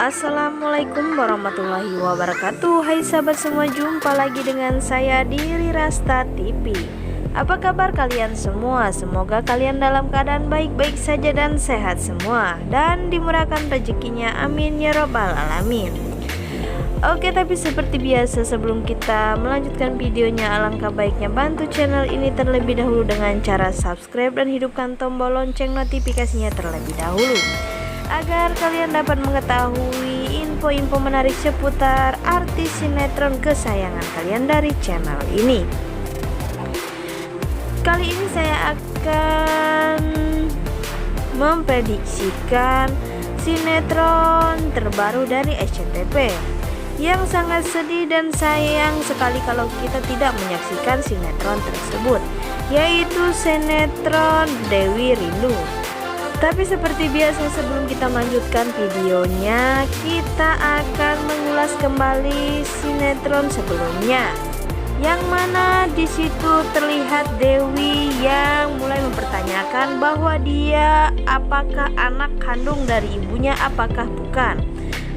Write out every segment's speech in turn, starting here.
Assalamualaikum warahmatullahi wabarakatuh. Hai sahabat semua, jumpa lagi dengan saya di Rirasta TV. Apa kabar kalian semua? Semoga kalian dalam keadaan baik-baik saja dan sehat semua, dan dimurahkan rezekinya, amin ya robbal alamin. Oke, tapi seperti biasa sebelum kita melanjutkan videonya, alangkah baiknya bantu channel ini terlebih dahulu dengan cara subscribe dan hidupkan tombol lonceng notifikasinya terlebih dahulu, agar kalian dapat mengetahui info-info menarik seputar artis sinetron kesayangan kalian dari channel ini. Kali ini saya akan memprediksikan sinetron terbaru dari SCTV yang sangat sedih dan sayang sekali kalau kita tidak menyaksikan sinetron tersebut, yaitu sinetron Dewi Rindu. Tapi seperti biasa sebelum kita melanjutkan videonya, kita akan mengulas kembali sinetron sebelumnya, yang mana di situ terlihat Dewi yang mulai mempertanyakan bahwa dia apakah anak kandung dari ibunya, apakah bukan.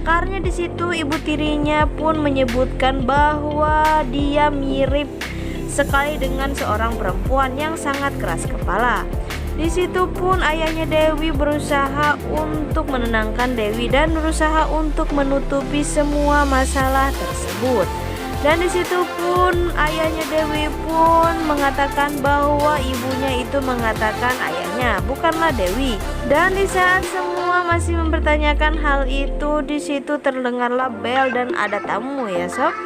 Karena di situ ibu tirinya pun menyebutkan bahwa dia mirip sekali dengan seorang perempuan yang sangat keras kepala. Di situ pun ayahnya Dewi berusaha untuk menenangkan Dewi dan berusaha untuk menutupi semua masalah tersebut. Dan di situ pun ayahnya Dewi pun mengatakan bahwa ibunya itu mengatakan ayahnya bukanlah Dewi. Dan di saat semua masih mempertanyakan hal itu, di situ terdengarlah bel dan ada tamu ya sob.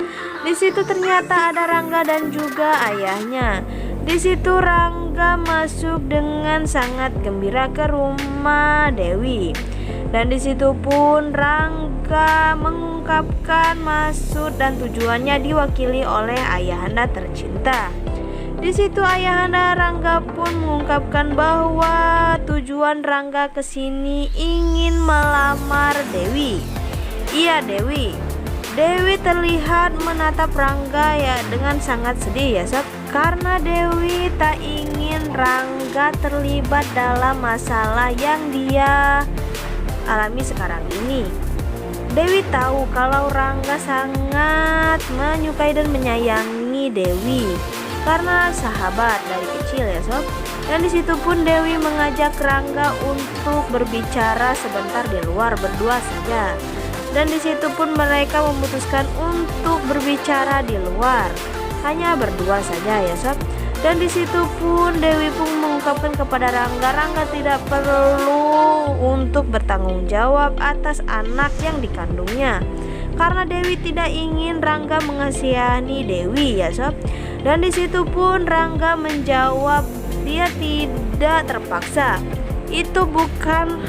Di situ ternyata ada Rangga dan juga ayahnya. Di situ Rangga masuk dengan sangat gembira ke rumah Dewi. Dan di situ pun Rangga mengungkapkan maksud dan tujuannya diwakili oleh ayahanda tercinta. Di situ ayahanda Rangga pun mengungkapkan bahwa tujuan Rangga kesini ingin melamar Dewi. Iya Dewi. Dewi terlihat menatap Rangga ya dengan sangat sedih ya sob, karena Dewi tak ingin Rangga terlibat dalam masalah yang dia alami sekarang ini. Dewi tahu kalau Rangga sangat menyukai dan menyayangi Dewi karena sahabat dari kecil ya sob. Dan disitu pun Dewi mengajak Rangga untuk berbicara sebentar di luar berdua saja. Dan disitu pun mereka memutuskan untuk berbicara di luar, hanya berdua saja ya sob. Dan disitu pun Dewi pun mengungkapkan kepada Rangga tidak perlu untuk bertanggung jawab atas anak yang dikandungnya, karena Dewi tidak ingin Rangga mengasihani Dewi ya sob. Dan disitu pun Rangga menjawab dia tidak terpaksa, itu bukan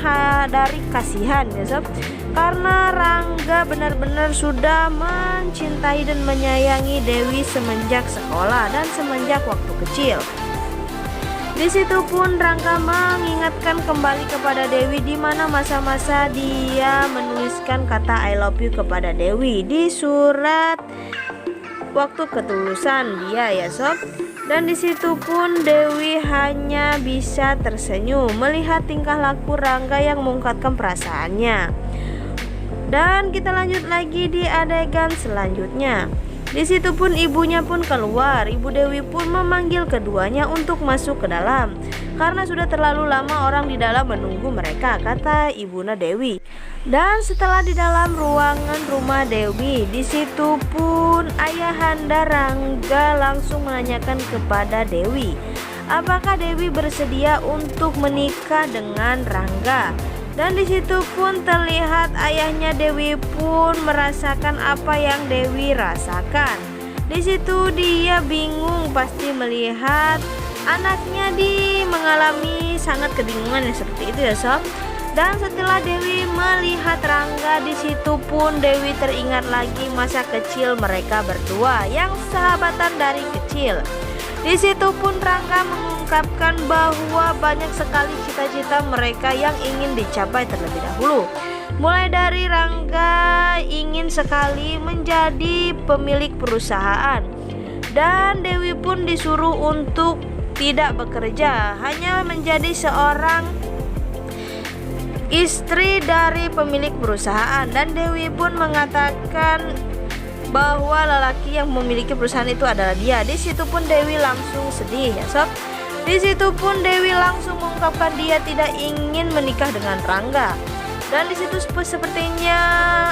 dari kasihan ya sob, karena Rangga benar-benar sudah mencintai dan menyayangi Dewi semenjak sekolah dan semenjak waktu kecil. Di situ pun Rangga mengingatkan kembali kepada Dewi di mana masa-masa dia menuliskan kata I love you kepada Dewi di surat waktu ketulusan dia ya sob. Dan di situ pun Dewi hanya bisa tersenyum melihat tingkah laku Rangga yang mengungkapkan perasaannya. Dan kita lanjut lagi di adegan selanjutnya. Di situ pun ibunya pun keluar. Ibu Dewi pun memanggil keduanya untuk masuk ke dalam karena sudah terlalu lama orang di dalam menunggu mereka, kata ibunda Dewi. Dan setelah di dalam ruangan rumah Dewi, di situ pun ayahanda Rangga langsung menanyakan kepada Dewi, apakah Dewi bersedia untuk menikah dengan Rangga. Dan di situ pun terlihat ayahnya Dewi pun merasakan apa yang Dewi rasakan. Di situ dia bingung pasti melihat anaknya mengalami sangat kebingungan yang seperti itu ya sob. Dan setelah Dewi melihat Rangga, di situ pun Dewi teringat lagi masa kecil mereka berdua yang sahabatan dari kecil. Di situ pun Rangga mengungkapkan bahwa banyak sekali cita-cita mereka yang ingin dicapai terlebih dahulu. Mulai dari Rangga ingin sekali menjadi pemilik perusahaan, Dan Dewi pun disuruh untuk tidak bekerja, hanya menjadi seorang istri dari pemilik perusahaan. Dan Dewi pun mengatakan bahwa lelaki yang memiliki perusahaan itu adalah dia. Di situ pun Dewi langsung sedih ya sob. Di situ pun Dewi langsung mengungkapkan dia tidak ingin menikah dengan Rangga. Dan di situ sepertinya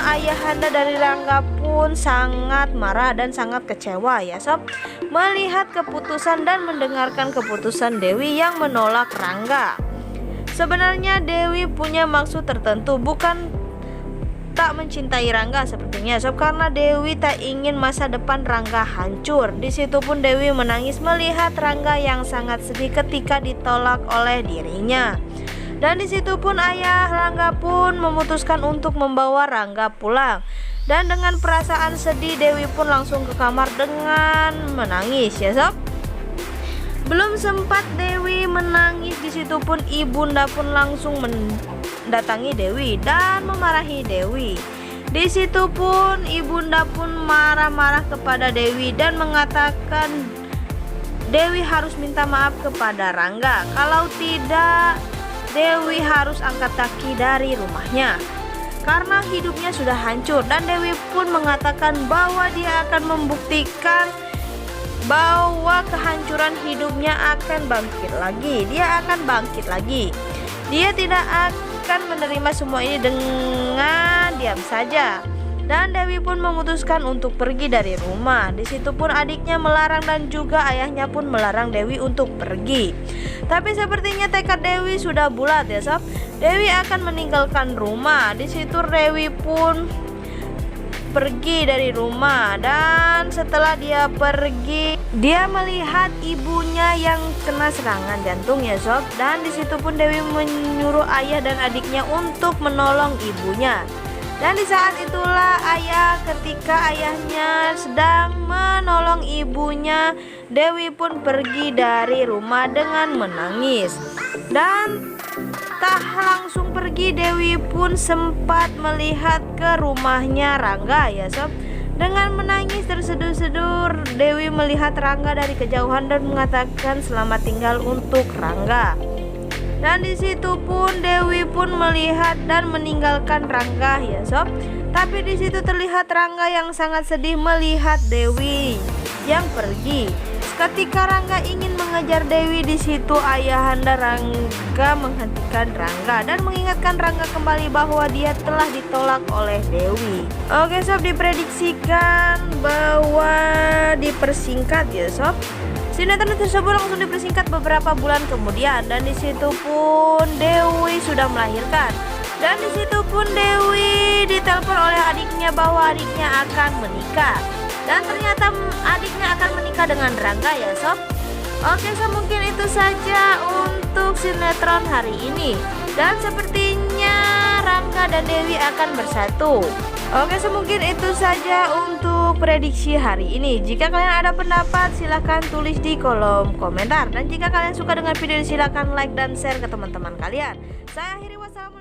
ayahanda dari Rangga pun sangat marah dan sangat kecewa ya sob, melihat keputusan dan mendengarkan keputusan Dewi yang menolak Rangga. Sebenarnya Dewi punya maksud tertentu, bukan tak mencintai Rangga sepertinya sob, karena Dewi tak ingin masa depan Rangga hancur. Di situ pun Dewi menangis melihat Rangga yang sangat sedih ketika ditolak oleh dirinya. Dan di situ pun ayah Rangga pun memutuskan untuk membawa Rangga pulang. Dan dengan perasaan sedih Dewi pun langsung ke kamar dengan menangis ya sob. Belum sempat Dewi menangis, di situ pun ibunda pun langsung mendatangi Dewi dan memarahi Dewi. Di situ pun ibunda pun marah-marah kepada Dewi dan mengatakan Dewi harus minta maaf kepada Rangga. Kalau tidak, Dewi harus angkat kaki dari rumahnya karena hidupnya sudah hancur. Dan Dewi pun mengatakan bahwa dia akan membuktikan bahwa kehancuran hidupnya akan bangkit lagi. Dia akan bangkit lagi. Dia tidak akan menerima semua ini dengan diam saja. Dan Dewi pun memutuskan untuk pergi dari rumah. Di situ pun adiknya melarang dan juga ayahnya pun melarang Dewi untuk pergi. Tapi sepertinya tekad Dewi sudah bulat ya sob. Dewi akan meninggalkan rumah. Di situ Dewi pun pergi dari rumah, dan setelah dia pergi, dia melihat ibunya yang kena serangan jantung ya sob. Dan di situ pun Dewi menyuruh ayah dan adiknya untuk menolong ibunya. Dan di saat itulah ketika ayahnya sedang menolong ibunya, Dewi pun pergi dari rumah dengan menangis. Dan tak langsung pergi, Dewi pun sempat melihat ke rumahnya Rangga ya sob. Dengan menangis tersedur-sedur, Dewi melihat Rangga dari kejauhan dan mengatakan selamat tinggal untuk Rangga. Dan di situ pun Dewi pun melihat dan meninggalkan Rangga ya sob. Tapi di situ terlihat Rangga yang sangat sedih melihat Dewi yang pergi. Ketika Rangga ingin mengejar Dewi, di situ ayahanda Rangga menghentikan Rangga dan mengingatkan Rangga kembali bahwa dia telah ditolak oleh Dewi. Oke sob, diprediksikan bahwa dipersingkat ya sob. Sinetron tersebut langsung dipersingkat beberapa bulan kemudian, dan di situ pun Dewi sudah melahirkan. Dan di situ pun Dewi ditelepon oleh adiknya bahwa adiknya akan menikah. Dan ternyata adiknya akan menikah dengan Rangga ya sob. Oke sob, mungkin itu saja untuk sinetron hari ini. Dan sepertinya Rangga dan Dewi akan bersatu. Oke, mungkin itu saja untuk prediksi hari ini. Jika kalian ada pendapat, silahkan tulis di kolom komentar. Dan jika kalian suka dengan video ini, silahkan like dan share ke teman-teman kalian. Saya akhiri, wassalamualaikum.